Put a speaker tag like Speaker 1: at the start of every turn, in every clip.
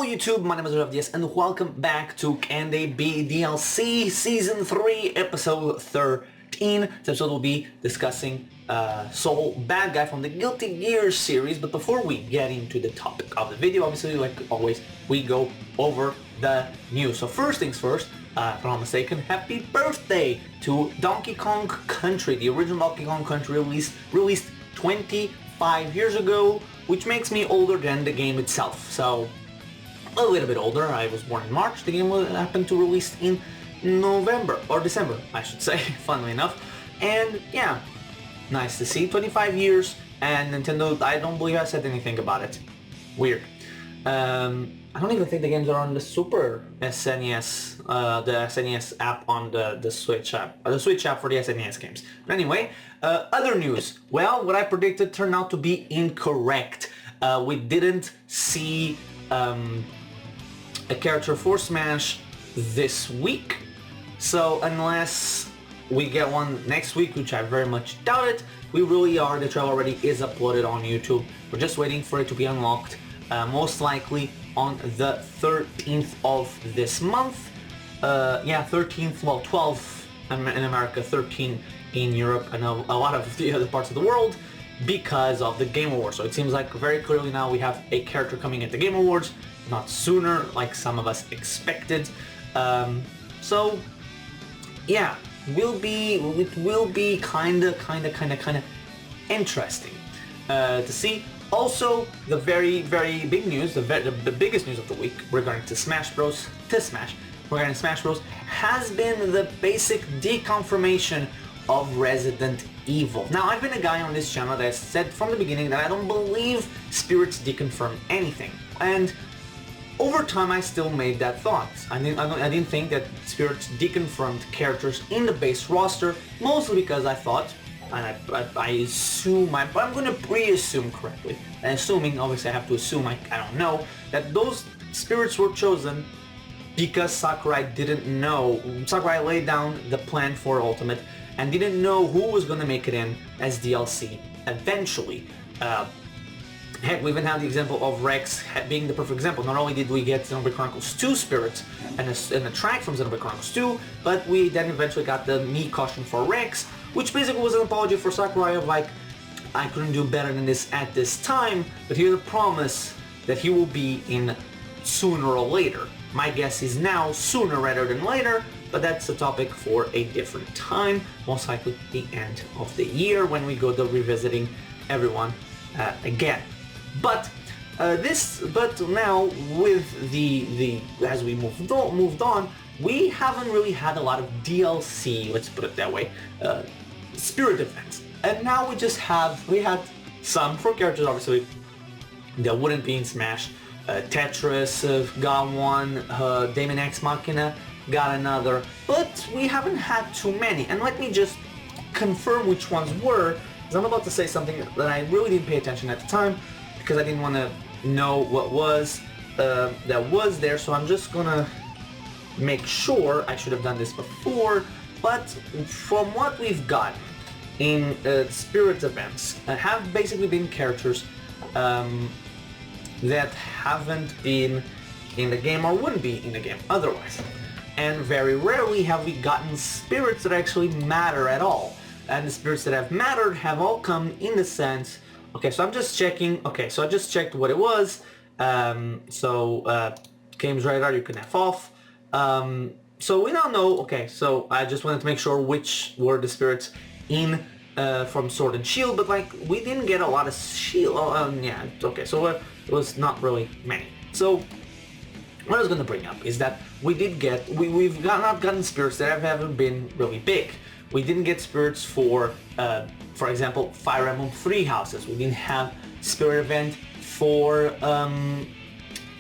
Speaker 1: YouTube, my name is Ep.13 and welcome back to Can They Be DLC Season 3 Episode 13. This episode will be discussing Soul Badguy from the Guilty Gear series, but before we get into the topic of the video, obviously like always, we go over the news. So first things first, if I'm not mistaken, happy birthday to Donkey Kong Country. The original Donkey Kong Country released 25 years ago, which makes me older than the game itself. So a little bit older. I was born in March. The game happened to release in November or December, I should say, funnily enough. And yeah, nice to see. 25 years, and Nintendo, I don't believe I said anything about it. Weird. I don't even think the games are on the Super SNES, the SNES app on the Switch app, the Switch app for the SNES games. But anyway, other news. Well, what I predicted turned out to be incorrect. We didn't see a character for Smash this week, so unless we get one next week, which I very much doubt it, we really are. The trailer already is uploaded on YouTube. We're just waiting for it to be unlocked, most likely on the 13th of this month. Yeah, 13th, well, 12 in America, 13 in Europe, and a lot of the other parts of the world, because of the Game Awards. So it seems like very clearly now we have a character coming at the Game Awards, not sooner like some of us expected. So yeah, it will be kinda interesting to see. Also, the very big news, the biggest news of the week regarding to Smash Bros. Regarding Smash Bros. Has been the basic deconfirmation of Resident Evil. Now, I've been a guy on this channel that has said from the beginning that I don't believe spirits deconfirm anything, and over time I still made that thought. I didn't think that spirits deconfirmed characters in the base roster, mostly because I thought, and I assume, I'm going to pre-assume correctly, and assuming, obviously I have to assume, I don't know, that those spirits were chosen because Sakurai laid down the plan for Ultimate and didn't know who was going to make it in as DLC eventually. Heck, we even have the example of Rex being the perfect example. Not only did we get Xenoblade Chronicles 2 spirits and a track from Xenoblade Chronicles 2, but we then eventually got the Mii costume for Rex, which basically was an apology for Sakurai of like, I couldn't do better than this at this time, but here's a promise that he will be in sooner or later. My guess is now sooner rather than later, but that's a topic for a different time, most likely the end of the year when we go to revisiting everyone again. But now with the as we moved on, we haven't really had a lot of DLC, let's put it that way, spirit events, and now we had some for characters obviously that wouldn't be in Smash. Tetris got one, Daemon X Machina got another, but we haven't had too many. And let me just confirm which ones were, because I'm about to say something that I really didn't pay attention at the time, because I didn't want to know what was that was there, so I'm just gonna make sure. I should have done this before, but from what we've got in spirit events, have basically been characters that haven't been in the game or wouldn't be in the game otherwise. And very rarely have we gotten spirits that actually matter at all. And the spirits that have mattered have all come in the sense, okay, so I'm just checking, okay, so I just checked what it was. Games Radar, you can F off. So we now know, okay, so I just wanted to make sure which were the spirits in from Sword and Shield, but like, we didn't get a lot of Shield, yeah, okay, so it was not really many. So what I was going to bring up is that we did get, we've not gotten spirits that haven't been really big. We didn't get spirits for example, Fire Emblem 3 houses. We didn't have spirit event for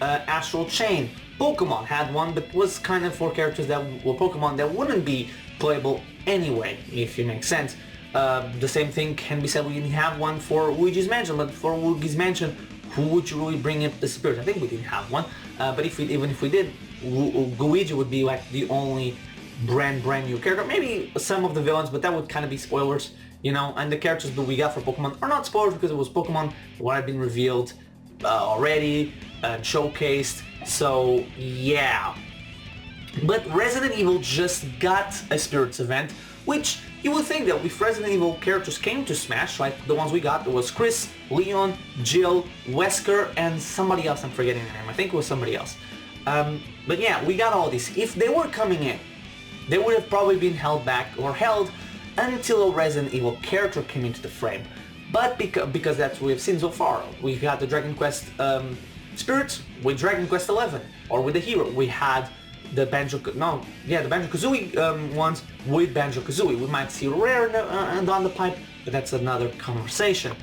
Speaker 1: Astral Chain. Pokemon had one, but was kind of for characters that were Pokemon that wouldn't be playable anyway, if it makes sense. The same thing can be said, we didn't have one for Luigi's Mansion, but for Luigi's Mansion, who would you really bring in the spirit? I think we didn't have one, but even if we did, Luigi would be like the only brand new character. Maybe some of the villains, but that would kind of be spoilers, you know. And the characters that we got for Pokemon are not spoilers because it was Pokemon what had been revealed already and showcased, So yeah. But Resident Evil just got a Spirits event, which you would think that if Resident Evil characters came to Smash, like the ones we got, it was Chris, Leon, Jill, Wesker, and somebody else, I'm forgetting the name, I think it was somebody else. But yeah, we got all these. If they were coming in, they would have probably been held back or held until a Resident Evil character came into the frame. But because that's what we've seen so far. We got the Dragon Quest Spirits with Dragon Quest 11, or with the hero. We had the the Banjo-Kazooie ones with Banjo-Kazooie. We might see Rare down the pipe, but that's another conversation.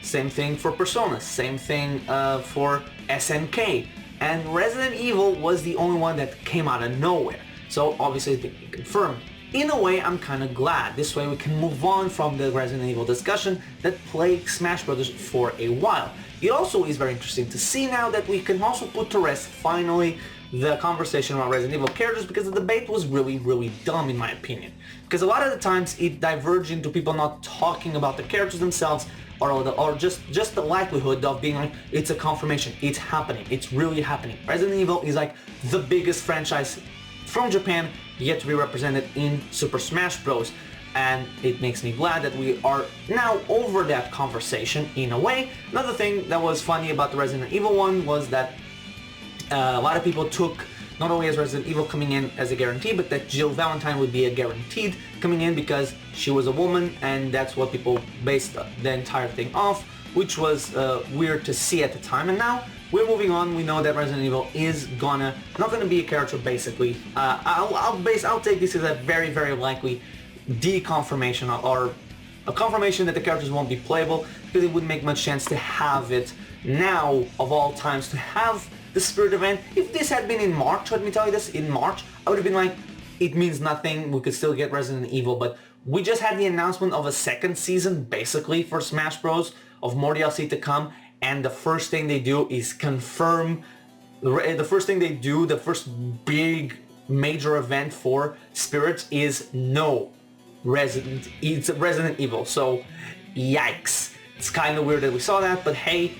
Speaker 1: Same thing for Persona, same thing for SNK. And Resident Evil was the only one that came out of nowhere. So obviously it's been confirmed. In a way, I'm kind of glad. This way we can move on from the Resident Evil discussion that plagued Smash Bros. For a while. It also is very interesting to see now that we can also put to rest, finally, the conversation about Resident Evil characters, because the debate was really, really dumb in my opinion. Because a lot of the times it diverged into people not talking about the characters themselves, or just the likelihood of being like, it's a confirmation, it's happening, it's really happening. Resident Evil is like the biggest franchise from Japan yet to be represented in Super Smash Bros. And it makes me glad that we are now over that conversation in a way. Another thing that was funny about the Resident Evil one was that a lot of people took not only as Resident Evil coming in as a guarantee, but that Jill Valentine would be a guaranteed coming in because she was a woman, and that's what people based the entire thing off, which was weird to see at the time. And now we're moving on. We know that Resident Evil is not gonna be a character basically. I'll take this as a very, very likely deconfirmation or a confirmation that the characters won't be playable, because it wouldn't make much sense to have it now of all times to have the Spirit event. If this had been in March, let me tell you this, in March, I would have been like, it means nothing, we could still get Resident Evil, but we just had the announcement of a second season, basically, for Smash Bros, of more DLC to come, and the first thing they do is confirm, the first big major event for Spirit is it's Resident Evil, so yikes. It's kind of weird that we saw that, but hey,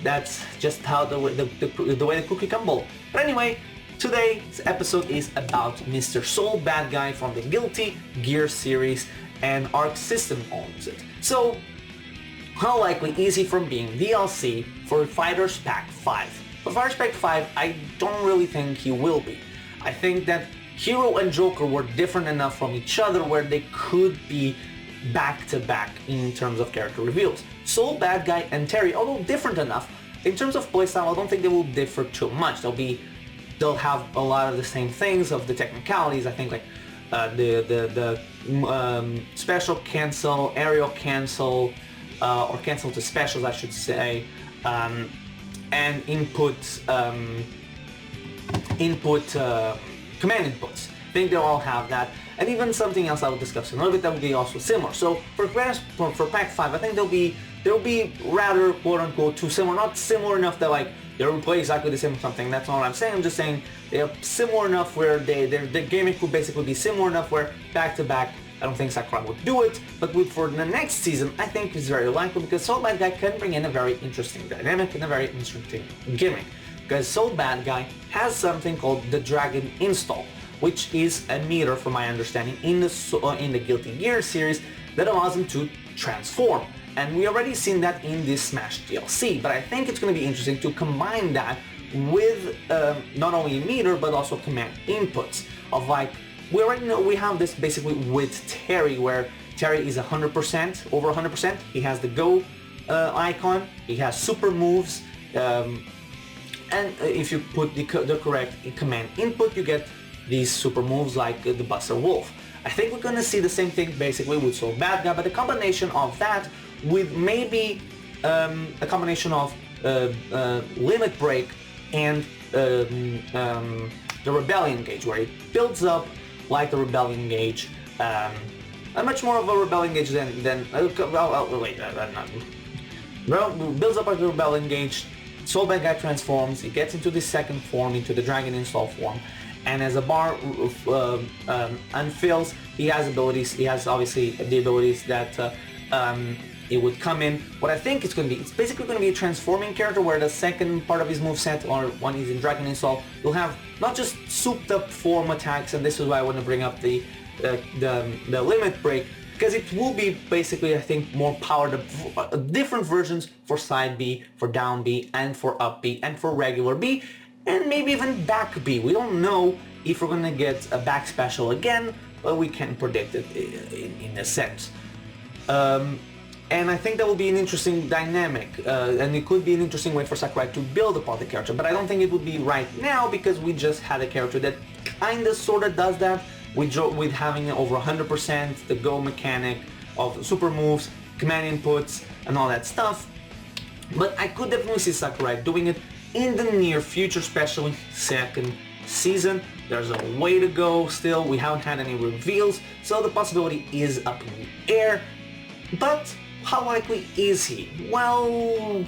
Speaker 1: that's just how the way the cookie crumbled. But anyway, today's episode is about Mr. Soul Badguy from the Guilty Gear series, and Arc System owns it. So, how likely is he from being DLC for Fighters Pack 5? For Fighters Pack 5, I don't really think he will be. I think that Hero and Joker were different enough from each other where they could be back-to-back in terms of character reveals. Soul Badguy and Terry, although different enough, in terms of playstyle, I don't think they will differ too much. They'll have a lot of the same things of the technicalities. I think like the special cancel, aerial cancel, or cancel to specials, I should say, and command inputs. I think they'll all have that. And even something else I will discuss in a little bit that will be also similar. So for Pack 5, I think they'll be rather quote-unquote too similar. Not similar enough that like they'll play exactly the same or something. That's not what I'm saying. I'm just saying they're similar enough where the gimmick would basically be similar enough where back-to-back, I don't think Sakurai would do it. But for the next season, I think it's very likely because Soul Badguy can bring in a very interesting dynamic and a very interesting gimmick. Because Soul Badguy has something called the Dragon Install, which is a meter, from my understanding, in the Guilty Gear series that allows him to transform. And we already seen that in this Smash DLC, but I think it's going to be interesting to combine that with not only a meter, but also command inputs of like, we already know we have this basically with Terry, where Terry is 100%, over 100%. He has the Go icon, he has super moves, and if you put the correct command input, you get these super moves like the Buster Wolf. I think we're gonna see the same thing basically with Soul Badguy, but a combination of that with maybe a combination of Limit Break and the Rebellion Gauge, where it builds up like the Rebellion Gauge, much more of a Rebellion Gauge than builds up like the Rebellion Gauge. Soul Badguy transforms, he gets into the second form, into the Dragon Install form, and as a bar unfills, he has abilities. He has obviously the abilities that it would come in. What I think it's going to be, it's basically going to be a transforming character where the second part of his moveset, or when he's in Dragon Install, will have not just souped up form attacks, and this is why I want to bring up the limit break, because it will be basically, I think, more powered up, different versions for side B, for down B, and for up B, and for regular B, and maybe even back B. We don't know if we're going to get a back special again, but we can predict it in a sense. And I think that will be an interesting dynamic, and it could be an interesting way for Sakurai to build upon the character, but I don't think it would be right now because we just had a character that kinda sorta does that with having over 100% the go mechanic of super moves, command inputs, and all that stuff. But I could definitely see Sakurai doing it in the near future, especially second season. There's a way to go still, we haven't had any reveals, so the possibility is up in the air. But how likely is he? Well,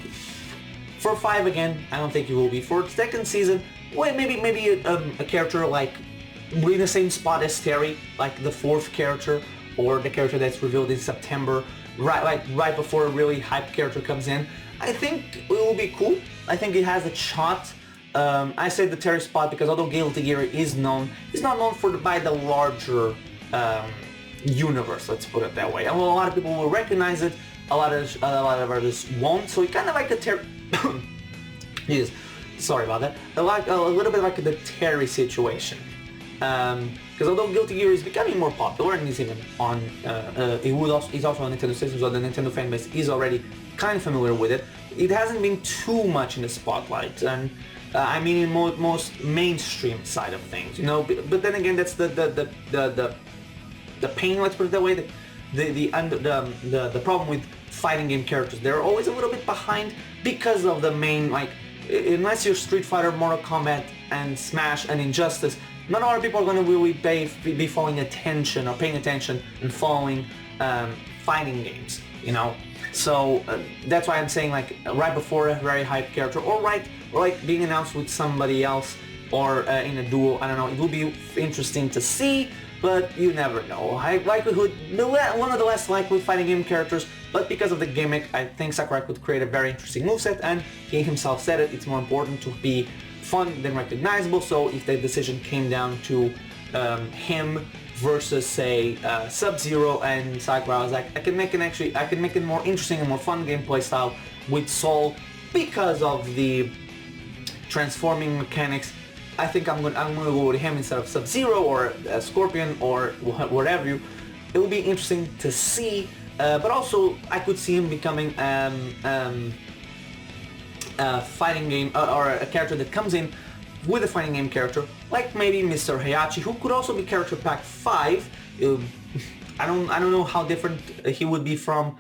Speaker 1: for 5 again, I don't think he will be. For second season, well, maybe a character like in the same spot as Terry, like the 4th character, or the character that's revealed in September, right before a really hyped character comes in. I think it will be cool. I think it has a shot. I say the Terry spot because although Guilty Gear is known, he's not known by the larger universe, let's put it that way. And a lot of people will recognize it, a lot of others won't, so it's kind of like a Terry yes, sorry about that, a little bit like the Terry situation, because although Guilty Gear is becoming more popular and he's even on he's also on Nintendo systems, so the Nintendo fanbase is already kind of familiar with it, it hasn't been too much in the spotlight, and I mean in most mainstream side of things, you know, but then again that's the pain, let's put it that way, the problem with fighting game characters. They're always a little bit behind because of the main, like, unless you're Street Fighter, Mortal Kombat, and Smash, and Injustice, not a lot of people are going to really be following attention or paying attention and following fighting games, you know? So that's why I'm saying, like, right before a very hyped character, or like being announced with somebody else, or in a duo, I don't know, it will be interesting to see, but you never know. High likelihood, one of the less likely fighting game characters, but because of the gimmick, I think Sakurai could create a very interesting moveset, and he himself said it, it's more important to be fun than recognizable, so if the decision came down to him versus, say, Sub-Zero and Sakurai, I was like, I can make a more interesting and more fun gameplay style with Soul because of the transforming mechanics. I think I'm gonna go with him instead of Sub-Zero or Scorpion or whatever. It will be interesting to see, but also I could see him becoming a fighting game or a character that comes in with a fighting game character, like maybe Mr. Heihachi, who could also be character pack 5. I don't know how different he would be from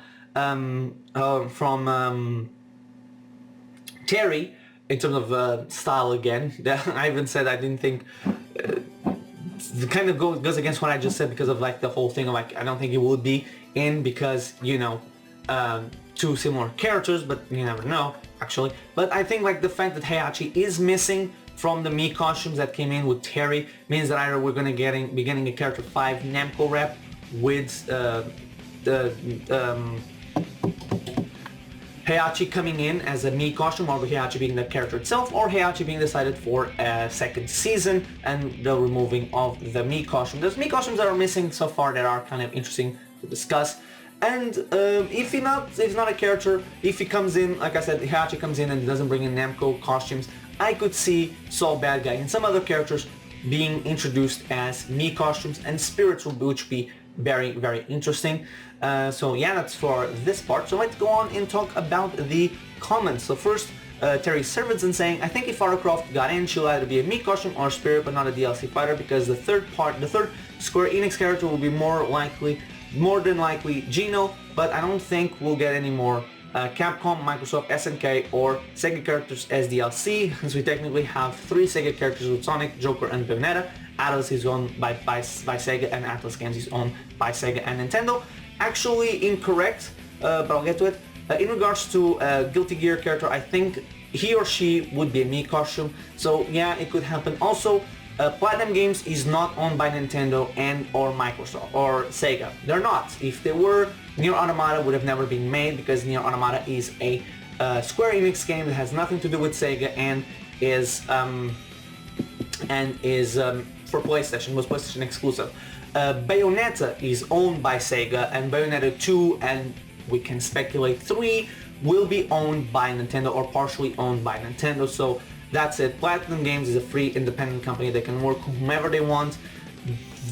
Speaker 1: Terry. In terms of style again, I even said I didn't think, it kind of goes against what I just said because of like the whole thing of like, I don't think it would be in because, you know, 2 similar characters, but you never know actually. But I think like the fact that Heihachi is missing from the Mii costumes that came in with Terry means that either we're gonna be getting a character 5 Namco rep with Heihachi coming in as a Mii costume, or Heihachi being the character itself, or Heihachi being decided for a second season and the removing of the Mii costume. There's Mii costumes that are missing so far that are kind of interesting to discuss. And if he's not a character, if he comes in, like I said, Heihachi comes in and doesn't bring in Namco costumes, I could see Soul Badguy and some other characters being introduced as Mii costumes and spirits, which would be very, very interesting. So yeah, that's for this part. So let's go on and talk about the comments. So first, Terry Servanson saying, I think if Lara Croft got in, she'll either be a Mii costume or a spirit, but not a DLC fighter, because the third Square Enix character will be more than likely Gino, but I don't think we'll get any more Capcom, Microsoft, SNK, or Sega characters as DLC, since we technically have 3 Sega characters with Sonic, Joker, and Bayonetta. Atlas is owned by Sega, and Atlas Games is owned by Sega and Nintendo. Actually incorrect, but I'll get to it. In regards to Guilty Gear character, I think he or she would be a Mii costume, so yeah, it could happen. Also, Platinum Games is not owned by Nintendo and or Microsoft or Sega. They're not. If they were, Nier Automata would have never been made because Nier Automata is a Square Enix game that has nothing to do with Sega and is for PlayStation, was PlayStation exclusive. Bayonetta is owned by Sega, and Bayonetta 2 and we can speculate 3 will be owned by Nintendo or partially owned by Nintendo. So that's it. Platinum Games is a free independent company. They can work whomever they want.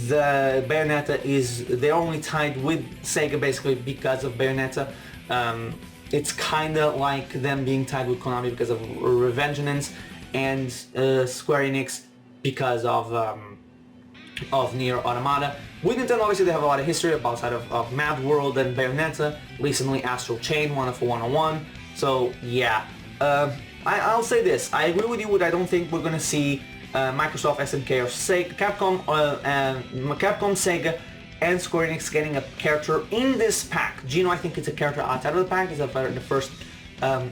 Speaker 1: The Bayonetta they're only tied with Sega basically because of Bayonetta. It's kind of like them being tied with Konami because of Revengeance, and Square Enix because of Nier Automata. With Nintendo, obviously they have a lot of history outside of Mad World and Bayonetta. Recently Astral Chain, One for 101. So yeah, I'll say this. I agree with you. I don't think we're gonna see Microsoft, SNK, or Sega, Capcom, Sega, and Square Enix getting a character in this pack. Gino, I think it's a character outside of the pack. It's the first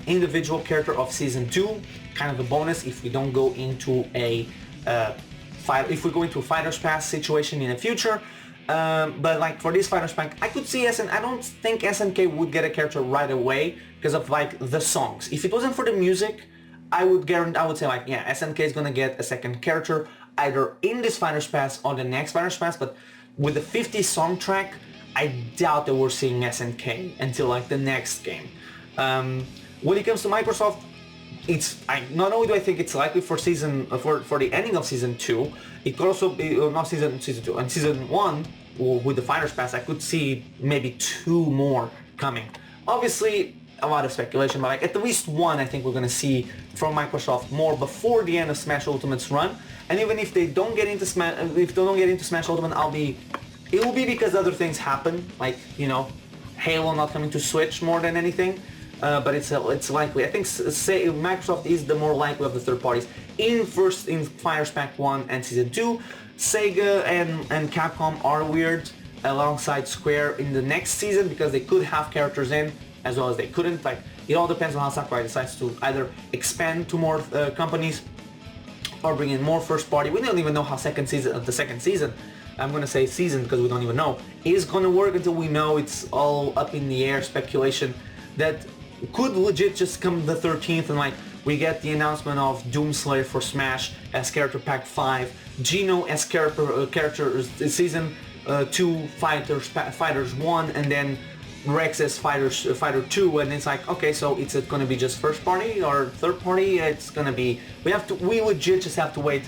Speaker 1: individual character of Season 2. Kind of a bonus if we don't go into a if we go into a Fighters Pass situation in the future. But like for this Fighters Pack, I could see I don't think SNK would get a character right away because of like the songs. If it wasn't for the music, I would say like, yeah, SNK is gonna get a second character either in this Fighters Pass or the next Fighters Pass, but with the 50 song track, I doubt that we're seeing SNK until like the next game. When it comes to Microsoft, not only do I think it's likely for for the ending of Season 2, it could also be, not Season 2, and Season 1, with the Fighters Pass, I could see maybe 2 more coming. Obviously, a lot of speculation, but like at least one I think we're gonna see from Microsoft more before the end of Smash Ultimate's run. And even if they don't get into Smash Ultimate, it will be because other things happen, like, you know, Halo not coming to Switch more than anything. But it's likely. I think Microsoft is the more likely of the third parties in Fighters Pack 1 and Season 2. Sega and Capcom are weird alongside Square in the next season because they could have characters in as well as they couldn't. Like, it all depends on how Sakurai decides to either expand to more companies or bring in more first party. We don't even know how the second season, I'm gonna say season because we don't even know, is gonna work until we know. It's all up in the air, speculation that could legit just come the 13th and like we get the announcement of Doomslayer for Smash as character pack 5, Gino as character season 2 fighters 1, and then Rex as fighter 2, and it's like, okay, so it's gonna be just first party or third party? It's gonna be, we legit just have to wait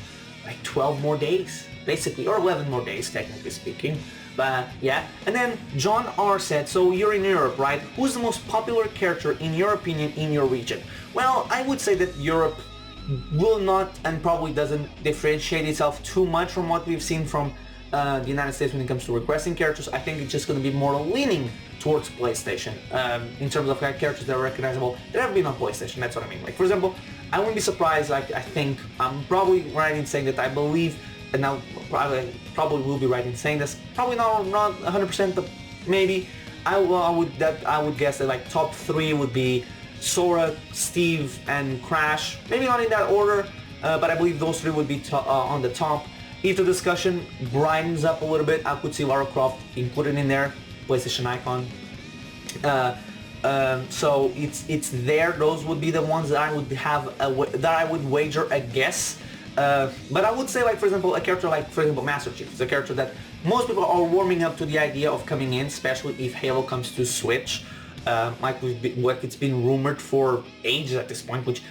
Speaker 1: like 12 more days basically, or 11 more days technically speaking. But yeah, and then John R said, so you're in Europe, right? Who's the most popular character in your opinion in your region? Well, I would say that Europe will not and probably doesn't differentiate itself too much from what we've seen from the United States when it comes to requesting characters. I think it's just going to be more leaning towards PlayStation in terms of characters that are recognizable that have been on PlayStation. That's what I mean. Like, for example, I wouldn't be surprised. I think I'm probably right in saying that I believe, and now probably will be right in saying this. Probably not 100%, but maybe I would guess that like top 3 would be Sora, Steve, and Crash. Maybe not in that order, but I believe those 3 would be on the top. If the discussion brightens up a little bit, I could see Lara Croft included in there, PlayStation icon. So it's there. Those would be the ones that I would have that I would wager a guess. But I would say, like, for example, a character like, for example, Master Chief is a character that most people are warming up to the idea of coming in, especially if Halo comes to Switch. Like it's been rumored for ages at this point, which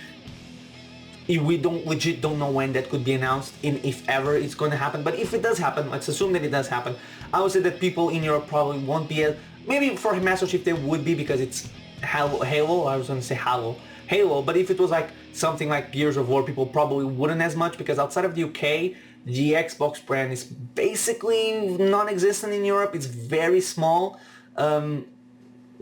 Speaker 1: we legit don't know when that could be announced, if ever it's going to happen. But if it does happen, let's assume that it does happen, I would say that people in Europe probably won't be maybe for Master Chief they would be because it's Halo. I was going to say Halo, but if it was like something like Gears of War, people probably wouldn't as much because outside of the UK, the Xbox brand is basically non-existent in Europe. It's very small.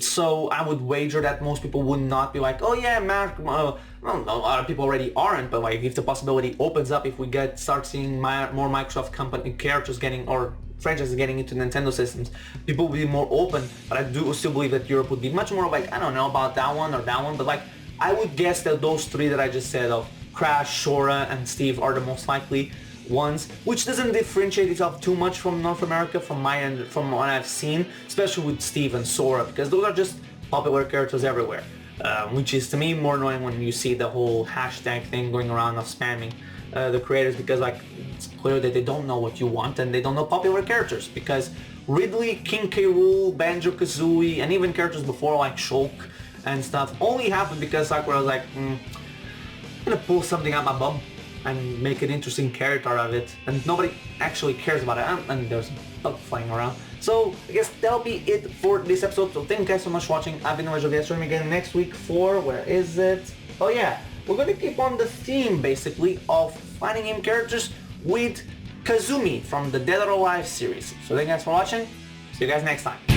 Speaker 1: So I would wager that most people would not be like, oh yeah, well, a lot of people already aren't, but like if the possibility opens up, if we start seeing more Microsoft company characters getting, or franchises getting into Nintendo systems, people will be more open. But I do still believe that Europe would be much more like, I don't know about that one or that one, but like I would guess that those 3 that I just said of Crash, Sora, and Steve are the most likely. ones, which doesn't differentiate itself too much from North America from my end, from what I've seen, especially with Steve and Sora, because those are just popular characters everywhere. Which is to me more annoying when you see the whole hashtag thing going around of spamming the creators, because like it's clear that they don't know what you want and they don't know popular characters, because Ridley, King K. Rool, Banjo-Kazooie, and even characters before like Shulk and stuff only happened because Sakura was like, I'm gonna pull something out my bum and make an interesting character out of it, and nobody actually cares about it, and there's a bug flying around. So I guess that'll be it for this episode. So thank you guys so much for watching. I've been Nigel. Stream again next week for, where is it? Oh yeah, we're gonna keep on the theme basically of fighting game characters with Kazumi from the Dead or Alive series. So thank you guys for watching. See you guys next time.